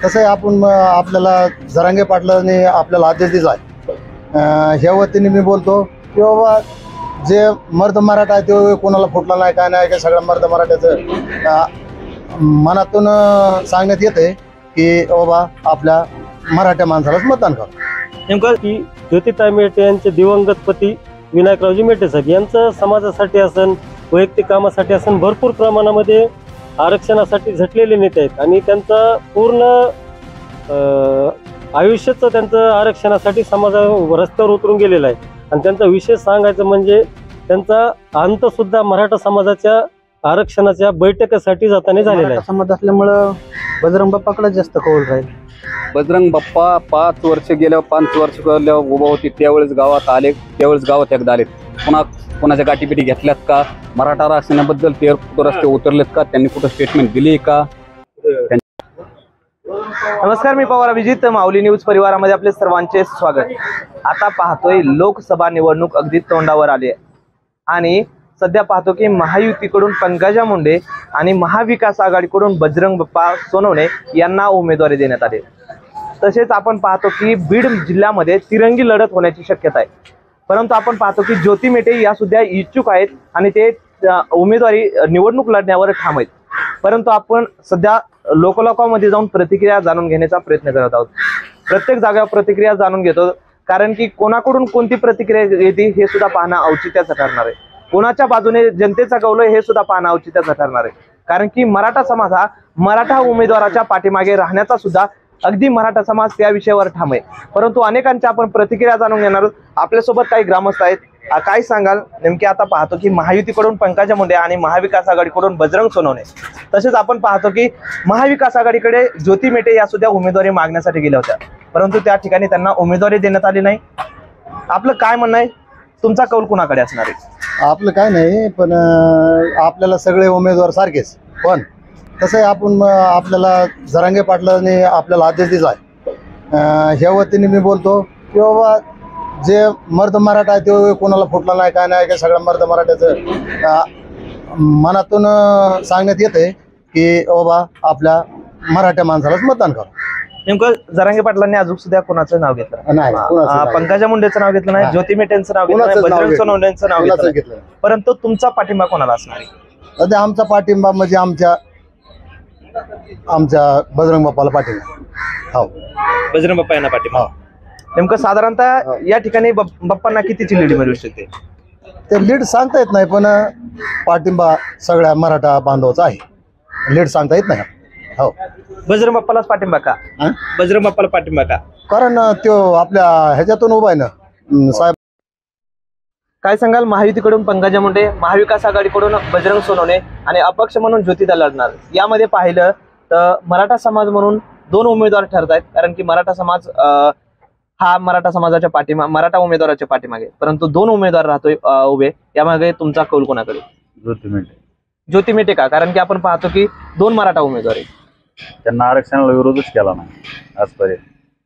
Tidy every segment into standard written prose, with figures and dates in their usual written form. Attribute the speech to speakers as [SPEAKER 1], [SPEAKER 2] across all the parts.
[SPEAKER 1] तसं आहे आपण आपल्याला जरांगे पाटलांनी आपल्याला आदेश दिला आहे ह्या वतीने मी बोलतो की बाबा जे मर्द मराठा आहे ते कोणाला फुटला नाही काय नाही, सगळ्या मर्द मराठ्याचं मनातून सांगण्यात येते की बाबा आपल्या मराठा माणसालाच मतदान करा।
[SPEAKER 2] नेमकं की ज्योतिताई मेटे यांचे दिवंगत पती विनायकरावजी मेटे साहेब यांचं समाजासाठी असन वैयक्तिक कामासाठी असन भरपूर प्रमाणामध्ये आरक्षणासाठी झटलेले नेते आहेत आणि त्यांचं पूर्ण आयुष्याचं त्यांचं आरक्षणासाठी समाजा रस्त्यावर उतरून गेलेलं आहे। आणि त्यांचा विशेष सांगायचं म्हणजे त्यांचा अंत सुद्धा मराठा समाजाच्या आरक्षणाच्या बैठकीसाठी जाताना झालेला आहे।
[SPEAKER 3] समाज असल्यामुळं बजरंग बाप्पाकडे जास्त कौल राहील।
[SPEAKER 4] बजरंग बाप्पा 5 वर्ष गेल्यावर 5 वर्ष उभा होती त्यावेळेस गावात आले, त्यावेळेस गावात एकदा आले। कोणाच्या गाठीपिटी घेतल्यात का? मराठा आरक्षणाबद्दल ते रस्ते उतरलेत का? त्यांनी कुठं स्टेटमेंट दिली का?
[SPEAKER 3] नमस्कार, मी पवार अभिजित, माऊली न्यूज परिवारामध्ये आपले सर्वांचे स्वागत। आता पाहतोय लोकसभा निवडणूक अगदी तोंडावर आली आहे आणि सध्या पाहतो की महायुतीकडून पंकजा मुंडे आणि महाविकास आघाडीकडून बजरंग बाप्पा सोनवणे यांना उमेदवारी देण्यात आली। तसेच आपण पाहतो की बीड जिल्ह्यामध्ये तिरंगी लढत होण्याची शक्यता आहे, परंतु आपण पाहतो की ज्योती मेटे या सुद्धा इच्छुक आहेत आणि ते उमेदवारी निवडणूक लढण्यावर ठाम आहेत। परंतु आपण सध्या लोकलोकांमध्ये जाऊन प्रतिक्रिया जाणून घेण्याचा प्रयत्न करत आहोत। प्रत्येक जागेवर प्रतिक्रिया जाणून घेतो, कारण की कोणाकडून कोणती प्रतिक्रिया येते हे सुद्धा पाहणं औचित्याचं ठरणार आहे। कोणाच्या बाजूने जनतेचा कौल हे सुद्धा पाहणं औचित्याचं ठरणार आहे, कारण की मराठा समाज हा मराठा उमेदवाराच्या पाठीमागे राहण्याचा सुद्धा अगदी मराठा समाज त्या विषयावर ठाम आहे। परंतु अनेकांच्या आपण प्रतिक्रिया जाणून घेणार आहोत। आपल्यासोबत काही ग्रामस्थ आहेत, काय सांगाल नेमके? आता पाहतो की महायुतीकडून पंकजा मुंडे आणि महाविकास आघाडीकडून बजरंग सोनवणे, तसेच आपण पाहतो की महाविकास आघाडीकडे ज्योती मेटे या सुद्धा उमेदवारी मागण्यासाठी गेल्या होत्या, परंतु त्या ठिकाणी त्यांना उमेदवारी देण्यात आली नाही। आपलं काय म्हणणं आहे? तुमचा कौल कुणाकडे असणार आहे?
[SPEAKER 1] आपलं काय नाही, पण आपल्याला सगळे उमेदवार सारखेच, पण तसं आहे आपण आपल्याला जरांगे पाटलांनी आपल्याला आदेश दिला आहे ह्या वतीने मी बोलतो की बाबा जे मर्द मराठा आहे ते कोणाला फुटला नाही काय नाही, सगळ्या मर्द मराठ्याचं मनातून सांगण्यात येते की बाबा आपल्या मराठा माणसालाच मतदान करा।
[SPEAKER 3] नेमकं जरांगे पाटलांनी अजून सुद्धा कोणाचं नाव घेतलं
[SPEAKER 1] नाही?
[SPEAKER 3] पंकजा मुंडेचं नाव घेतलं नाही, ज्योती मेटेंचं नाव घेतलं नाही, बजरंग सोनवणेंचं नाव घेतलं, परंतु तुमचा पाठिंबा कोणाला असणार आहे?
[SPEAKER 1] सध्या आमचा पाठिंबा म्हणजे आमच्या बजरंग बाप्पाला पाठिंबा। हो,
[SPEAKER 3] बजरंग बाप्पा यांना पाठिंबा। नेमकं साधारणतः या ठिकाणी बाप्पांना कितीची लीड मिळू शकते?
[SPEAKER 1] ते लीड सांगता येत नाही, पण पाठिंबा सगळ्या मराठा बांधवाचा आहे। लीड सांगता येत नाही। हो,
[SPEAKER 3] बजरंग बाप्पालाच पाठिंबा का? बजरंग बाप्पाला पाठिंबा का?
[SPEAKER 1] कारण तो आपल्या ह्याच्यातून उभा आहे ना साहेब।
[SPEAKER 3] काय सांगाल? महायुतीकडून पंकजा मुंडे, महाविकास आघाडीकडून बजरंग सोनवणे आणि अपक्ष म्हणून ज्योतिता लढणार। यामध्ये पाहिलं तर मराठा समाज म्हणून 2 उमेदवार ठरत आहेत, कारण की मराठा समाज हा मराठा समाजाच्या मराठा उमेदवाराच्या पाठीमागे, परंतु 2 उमेदवार राहतोय उभे। यामागे तुमचा कौल कोणाकडे?
[SPEAKER 4] ज्योती मेटे।
[SPEAKER 3] ज्योती मेटे का? कारण की आपण पाहतो की 2 मराठा उमेदवार आहेत,
[SPEAKER 4] त्यांना आरक्षणाला विरोधच केला नाही आजपर्यंत।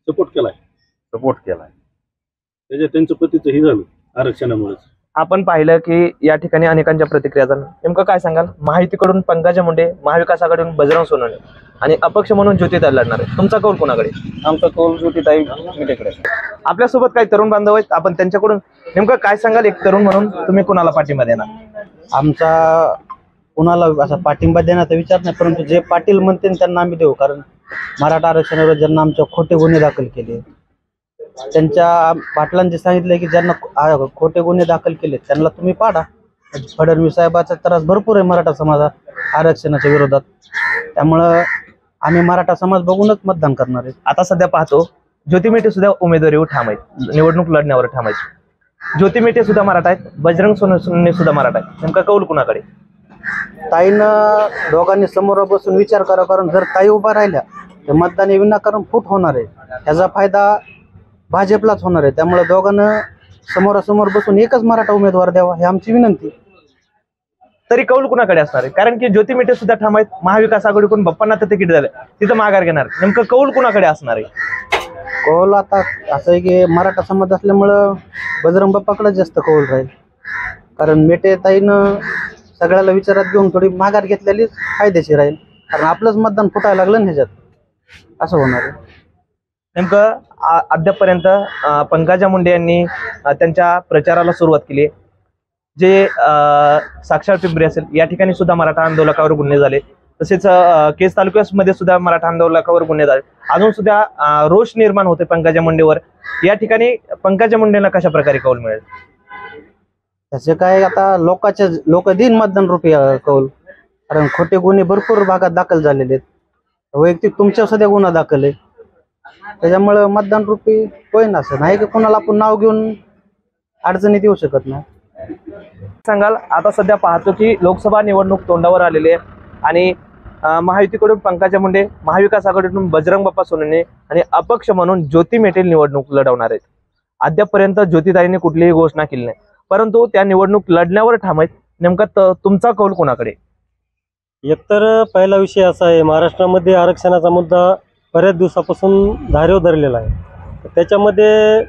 [SPEAKER 4] सपोर्ट केलाय
[SPEAKER 2] त्यांचं पतीचं हे झालं आरक्षणामुळे।
[SPEAKER 3] आपण पाहिलं की या ठिकाणी अनेकांच्या प्रतिक्रिया झाल्या। नेमकं काय सांगाल? महायुतीकडून पंकजा मुंडे, महाविकास आघाडीकडून बजरंग सोनवणे आणि अपक्ष म्हणून ज्योतिताई लढणार आहे। तुमचा कौल कोणाकडे?
[SPEAKER 4] आमचा कौल ज्योतिताई मेटेकडे।
[SPEAKER 3] आपल्यासोबत काही तरुण बांधव आहेत, आपण त्यांच्याकडून नेमकं काय सांगाल? एक तरुण म्हणून तुम्ही कुणाला पाठिंबा देणार?
[SPEAKER 5] आमचा कुणाला असा पाठिंबा देण्याचा विचार नाही, परंतु जे पाटील म्हणतील त्यांना आम्ही देऊ। कारण मराठा आरक्षणावर ज्यांना आमच्या खोटे गुन्हे दाखल केले, त्यांच्या पाटलांनी सांगितलं की ज्यांना खोटे गुन्हे दाखल केले त्यांना तुम्ही पाडा। फडणवीस साहेबाचा त्रास भरपूर आहे मराठा समाजात आरक्षणाच्या विरोधात, त्यामुळं आम्ही मराठा समाज बघूनच मतदान करणार आहे।
[SPEAKER 3] आता सध्या पाहतो ज्योती मेटे सुद्धा उमेदवारीवर ठाम आहेत, निवडणूक लढण्यावर ठाम आहेत। ज्योती मेटे सुद्धा मराठा आहेत, बजरंग सोनवणे सुद्धा मराठा आहेत। नेमका कौल कुणाकडे?
[SPEAKER 5] ताईनं दोघांनी समोर बसून विचार करा, कारण जर ताई उभा राहिल्या तर मतदान विनाकारण फूट होणार आहे, त्याचा फायदा भाजपलाच होणार आहे। त्यामुळे दोघांना समोरासमोर बसून एकच मराठा उमेदवार द्यावा ही आमची विनंती।
[SPEAKER 3] तरी कौल कुणाकडे असणार आहे? कारण की ज्योती मेटे सुद्धा ठाम आहेत, महाविकास आघाडीकडून बाप्पांना तर तिकीट झालं, तिथं माघार घेणार। नेमकं कौल कुणाकडे असणार आहे?
[SPEAKER 5] कौल आता असं आहे की मराठा समाज असल्यामुळं बजरंग बाप्पाकडे जास्त कौल राहील, कारण मेटे ताईनं सगळ्याला विचारात घेऊन थोडी माघार घेतलेली फायदेशीर राहील, कारण आपलंच मतदान फुटायला लागलं ना ह्याच्यात। असं होणार आहे.
[SPEAKER 3] नेमकं अद्यापपर्यंत पंकजा मुंडे यांनी त्यांच्या प्रचाराला सुरुवात केली. जे साक्षर पिंपरी असेल या ठिकाणी सुद्धा मराठा आंदोलकावर गुन्हे झाले, तसेच केस तालुक्यामध्ये सुद्धा मराठा आंदोलकावर गुन्हे झाले. अजून सुद्धा रोष निर्माण होते पंकजा मुंडेवर. या ठिकाणी पंकजा मुंडेंना कशा प्रकारे कौल मिळेल?
[SPEAKER 5] त्याचे काय आता लोक देईन मतदान रुपये कौल, कारण खोटे गुन्हे भरपूर भागात दाखल झालेले आहेत. वैयक्तिक तुमच्या सध्या गुन्हा दाखल आहे, त्याच्यामुळे मतदान रुपये होईन. असं नाही की कोणाला आपण नाव घेऊन अडचणीत येऊ शकत नाही.
[SPEAKER 3] सांगाल, आता सध्या पाहतो की लोकसभा निवडणूक तोंडावर आलेली आहे आणि महायुतीकडून पंकजा मुंडे, महाविकास आघाडीकडून बजरंग बाप्पा सोनवणे आणि अपक्ष म्हणून ज्योती मेटेल निवडणूक लढवणार आहेत. अद्यापपर्यंत ज्योतिताईंनी कुठलीही घोषणा केली नाही, परंतु त्या निवडणूक लढण्यावर ठाम आहेत. नेमका तुमचा कौल कोणाकडे?
[SPEAKER 2] एकतर पहिला विषय असा आहे, महाराष्ट्रामध्ये आरक्षणाचा मुद्दा बऱ्याच दिवसापासून धारेवर धरलेला आहे. त्याच्यामध्ये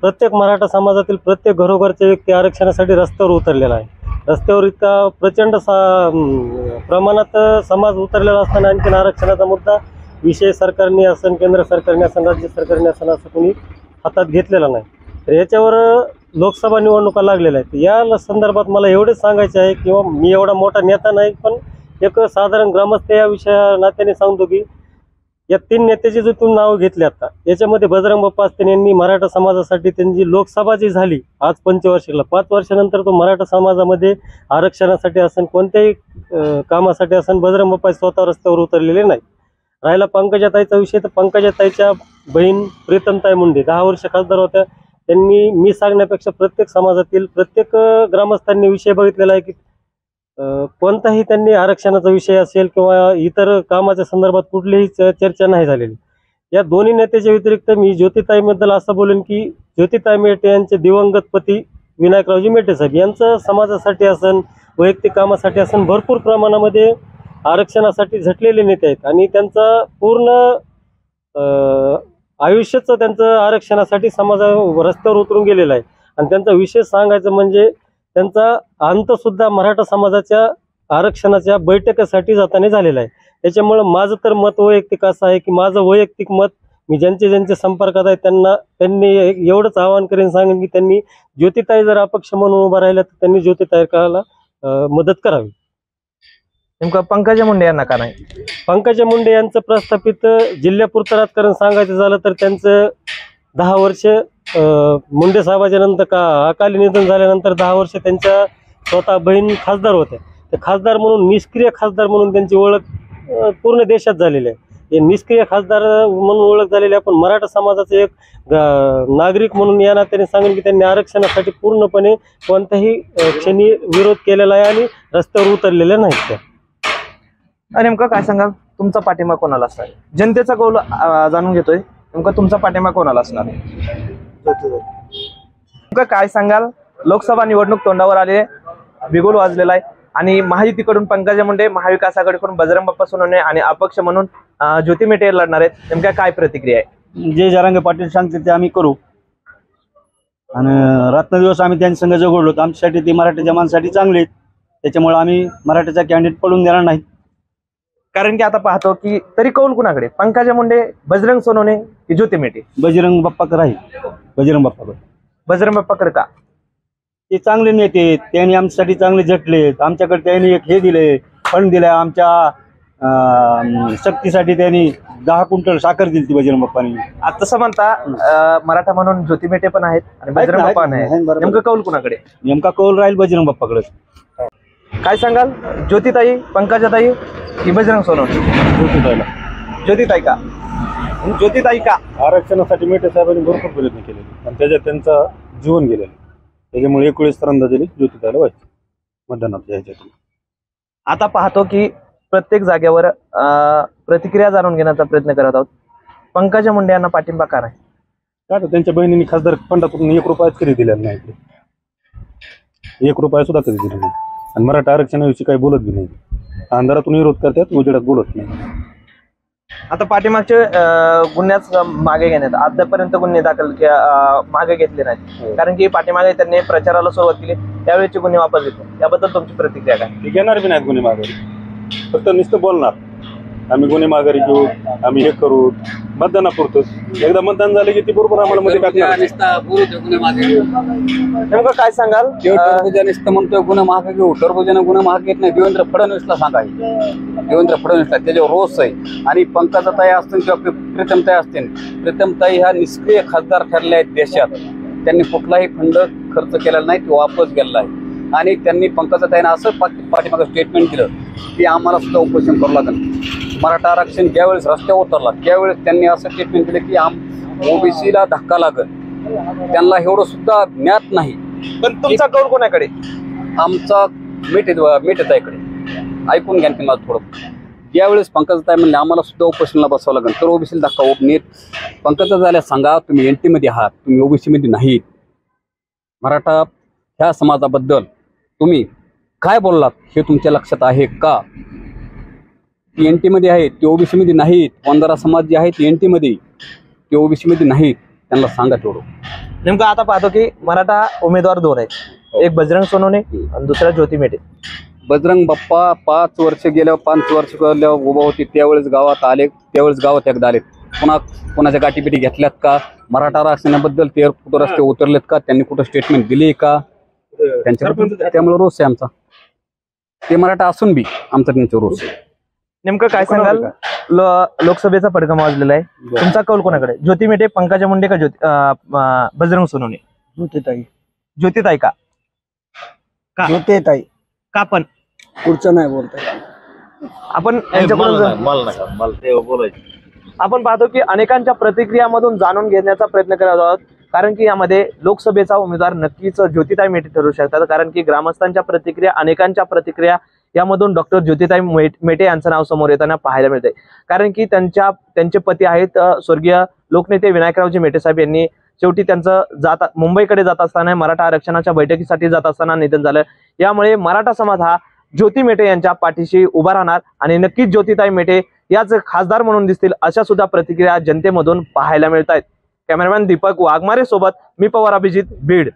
[SPEAKER 2] प्रत्येक मराठा समाजातील प्रत्येक घरोघरचे व्यक्ती आरक्षणासाठी रस्त्यावर उतरलेला आहे. रस्त्यावर इतका प्रचंड प्रमाणात समाज उतरलेला असताना आणखीन आरक्षणाचा मुद्दा विषय सरकारने असन, केंद्र सरकारने असन, राज्य सरकारने असन, असं कोणी हातात घेतलेला नाही. तर याच्यावर लोकसभा निवडणुका लागलेल्या आहेत. या संदर्भात मला एवढेच सांगायचे आहे, किंवा मी एवढा मोठा नेता नाही, पण एक साधारण ग्रामस्थ या विषया नात्याने सांगतो की या 3 नेत्याचे जे तुम्ही नाव घेतले आता, याच्यामध्ये बजरंग बाप्पा असतील यांनी मराठा समाजासाठी त्यांची लोकसभा जी झाली आज 5 वर्षानंतर तो मराठा समाजामध्ये आरक्षणासाठी असेल, कोणत्याही कामासाठी असेल, बजरंग बाप्पा स्वतः रस्त्यावर उतरलेले नाही. राहिला पंकजाताईचा विषय, तर पंकजाताईच्या बहीण प्रीतमताई मुंडे 10 वर्ष खासदार होत्या. त्यांनी मी सांगण्यापेक्षा प्रत्येक समाजातील प्रत्येक ग्रामस्थांनी विषय बघितलेला आहे की कोणताही त्यांनी आरक्षणाचा विषय असेल किंवा इतर कामाच्या संदर्भात कुठलीही चर्चा नाही झालेली. या दोन्ही नेत्याच्या व्यतिरिक्त मी ज्योतिताईबद्दल असं बोलेन की ज्योतिताई मेटे यांचे दिवंगत पती विनायकरावजी मेटे साहेब यांचं समाजासाठी असन, वैयक्तिक कामासाठी असन भरपूर प्रमाणामध्ये आरक्षणासाठी झटलेले नेते आहेत आणि त्यांचा पूर्ण आयुष्याचं त्यांचं आरक्षणासाठी रस्त्यावर उतरून गेलेलं आहे. आणि त्यांचा विशेष सांगायचं म्हणजे त्यांचा अंत सुद्धा मराठा समाजाच्या आरक्षणाच्या बैठकीसाठी जाताना झालेला आहे. त्याच्यामुळे माझं तर मत वैयक्तिक असं आहे की माझं वैयक्तिक मत मी ज्यांचे संपर्कात आहे त्यांनी एवढंच आवाहन करेन, सांगेन की त्यांनी ज्योतिताई जर अपक्ष म्हणून उभा राहिल्या तर त्यांनी ज्योतिताईला मदत करावी.
[SPEAKER 3] नेमकं पंकजा मुंडे यांना का नाही?
[SPEAKER 2] पंकजा मुंडे यांचं प्रस्थापित जिल्ह्यापुरतं राजकारण सांगायचं झालं तर त्यांचं 10 वर्ष मुंडे साहेबाच्या नंतर अकाली निधन झाल्यानंतर 10 वर्ष त्यांच्या स्वतः बहीण खासदार होत्या. ते खासदार म्हणून निष्क्रिय खासदार म्हणून त्यांची ओळख पूर्ण देशात झालेली आहे. हे निष्क्रिय खासदार म्हणून ओळख झालेली आहे. पण मराठा समाजाचे एक नागरिक म्हणून या नात्याने सांगेन की त्यांनी आरक्षणासाठी पूर्णपणे कोणत्याही क्षणी विरोध केलेला आहे आणि रस्त्यावर उतरलेले नाहीत. त्या
[SPEAKER 3] नेमकं काय सांगाल, तुमचा पाठिंबा कोणाला असणार? जनतेचा कौल जाणून घेतोय. नेमकं तुमचा पाठिंबा कोणाला असणार? नेमकं काय सांगाल, लोकसभा निवडणूक तोंडावर आले, बिगुल वाजलेला आहे आणि महायुतीकडून पंकजा मुंडे, महाविकास आघाडीकडून बजरंग बाप्पा सोनवणे आणि अपक्ष म्हणून ज्योती मेटे लढणार आहेत. नेमक्या काय प्रतिक्रिया आहे?
[SPEAKER 6] जे जरांगे पाटील सांगतील ते आम्ही करू आणि रात्रदिवस आम्ही त्यांच्या संघ जगडलो. आमच्यासाठी ते मराठीच्या माणसाठी चांगले आहेत, त्याच्यामुळे आम्ही मराठीचा कॅन्डिडेट पडून देणार नाही.
[SPEAKER 3] कारण की आता पाहतो की तरी कौल कुणाकडे, पंकजा मुंडे, बजरंग सोनवणे की ज्योती मेटे?
[SPEAKER 6] बजरंग बाप्पाकडे आहे. बजरंग बाप्पाकडे.
[SPEAKER 3] बजरंग बाप्पाकडे का?
[SPEAKER 6] ते चांगले नेते आहेत, त्यांनी आमच्यासाठी चांगले झटलेत. आमच्याकडे त्यांनी एक हे दिले, फंड दिलाय. आमच्या शक्तीसाठी त्यांनी 10 क्विंटल साखर दिली ती बजरंग बाप्पानी.
[SPEAKER 3] आता तसं म्हणता मराठा म्हणून ज्योती मेटे पण आहेत आणि बजरंग बाप्पा पण आहे. नेमकं कौल कुणाकडे?
[SPEAKER 6] नेमका कौल राहील बजरंग बाप्पाकडे.
[SPEAKER 3] काय सांगाल, ज्योतिताई, पंकजाताई की बजरंग सोनवणे?
[SPEAKER 6] ज्योतिताईला.
[SPEAKER 3] ज्योतिताई का? ज्योतिताई का?
[SPEAKER 7] आरक्षणासाठी मेटे साहेबांनी भरपूर प्रयत्न केले आणि त्याच्यात त्यांचं जीवन गेलेलं, त्याच्यामुळे 19 तर अंदाजे ज्योतिताईला व्हायचं मतदानाच्या ह्याच्यातून.
[SPEAKER 3] आता पाहतो की प्रत्येक जागेवर प्रतिक्रिया जाणून घेण्याचा प्रयत्न करत आहोत. पंकजा मुंडे यांना पाठिंबा का नाही?
[SPEAKER 7] काय तर त्यांच्या बहिणींनी खासदार फंडातून 1 रुपया कधी दिलेला नाही, 1 रुपया सुद्धा कधी दिला नाही. आणि मराठा आरक्षणाविषयी काही बोलत बी नाही. अंधारातून विरोध करतात, उजेडात बोलत नाही.
[SPEAKER 3] आता पाठीमागचे गुन्ह्याच मागे घेण्यात आतापर्यंत गुन्हे दाखल मागे घेतले नाहीत, कारण की पाठीमागे त्यांनी प्रचाराला सुरुवात केली, त्यावेळेचे गुन्हे वापस घेतले. याबद्दल तुमची प्रतिक्रिया काय?
[SPEAKER 7] ते घेणार बी नाहीत गुन्हे मागे, फक्त नुसतं बोलणार. आम्ही गुन्हे माघारी घेऊ, आम्ही हे करू, मतदानापुरतं एकदा मतदान झालं की ती बरोबर आम्हाला मध्ये टाकणार.
[SPEAKER 3] नेमकं काय सांगाल?
[SPEAKER 4] टरबुजा नुसतं म्हणतोय गुन्हा महाग घेऊ, टरबुजाने गुन्हा महाग घेत नाही. देवेंद्र फडणवीसला सांगा, देवेंद्र फडणवीसला त्याच्यावर रोष आहे. आणि पंकजाताई असतील किंवा प्रीतमताई असतील, प्रीतमताई ह्या निष्क्रिय खासदार ठरल्या आहेत देशात. त्यांनी कुठलाही फंड खर्च केलेला नाही, तो वापस गेलेला आहे. आणि त्यांनी पंकजाताईंना असं पाठीमागं स्टेटमेंट दिलं की आम्हाला सुद्धा उपोषण करावं लागेल. मराठा आरक्षण ज्यावेळेस रस्त्यावर उतरला त्यावेळेस त्यांनी असं स्टेटमेंट दिलं की ओबीसीला धक्का लागेल, त्यांना एवढं सुद्धा ज्ञात नाही.
[SPEAKER 3] पण तुमचा कौल कोणाकडे?
[SPEAKER 4] आमचा मेटेताईकडे. ऐकून घ्या मला थोडं. त्यावेळेस पंकजाताई म्हणले आम्हाला सुद्धा उपोषणाला बसावं लागेल, तर ओबीसीला धक्का नेत पंकजाताईला सांगा तुम्ही NT मध्ये आहात, तुम्ही ओबीसी मध्ये नाहीत. मराठा ह्या समाजाबद्दल तुम्ही काय बोललात हे तुमच्या लक्षात आहे का? ती NT मध्ये आहेत, ते ओबीसी मध्ये नाहीत. वंजारा समाज जे आहे ते NT मध्ये, ते ओबीसी मध्ये नाहीत. त्यांना सांगा तेवढं.
[SPEAKER 3] नेमकं आता पाहतो की मराठा उमेदवार 2 आहेत, एक बजरंग सोनवणे आणि दुसरा ज्योती मेटे.
[SPEAKER 4] बजरंग बाप्पा 5 वर्ष गेल्यावर 5 वर्ष उभा होती, त्यावेळेस गावात आले, त्यावेळेस गावात एकदा आलेत. कोणाच्या गाठीपिटी घेतल्यात का? मराठा आरक्षणाबद्दल ते कुठं रस्ते उतरलेत का? त्यांनी कुठं स्टेटमेंट दिली का? त्यांच्या त्यामुळे रोष आहे आमचा. ते मराठा असून बी आमचा त्यांचा रोष आहे.
[SPEAKER 3] नेमकं काय सांगाल? लोकसभेचा पडगा वाजलेला आहे, तुमचा कौल कोणाकडे? ज्योती मेटे, पंकजा मुंडे का बजरंग सोनवणे? ज्योतिताई का?
[SPEAKER 5] ज्योतिताई
[SPEAKER 3] का पण
[SPEAKER 5] पुढचं नाही बोलताय
[SPEAKER 3] आपण यांच्याकडून आपण पाहतो की अनेकांच्या प्रतिक्रियामधून जाणून घेण्याचा प्रयत्न करत आहोत, कारण की यामध्ये लोकसभेचा उमेदवार नक्कीच ज्योतिताई मेटे ठरू शकतात. कारण की ग्रामस्थांच्या प्रतिक्रिया, अनेकांच्या प्रतिक्रिया यामधून डॉक्टर ज्योतिताई मेटे यांचं नाव समोर येताना पाहायला मिळते. कारण की त्यांचे पती आहेत स्वर्गीय लोकनेते विनायकरावजी मेटे साहेब यांनी शेवटी त्यांचं मुंबईकडे जात असताना मराठा आरक्षणाच्या बैठकीसाठी जात असताना निधन झालं. यामुळे मराठा समाज हा ज्योती मेटे यांच्या पाठीशी उभा राहणार आणि नक्कीच ज्योतिताई मेटे याच खासदार म्हणून दिसतील, अशा सुद्धा प्रतिक्रिया जनतेमधून पाहायला मिळत आहेत. कॅमेरामॅन दीपक वाघमारे सोबत मी पवार अभिजित, बीड.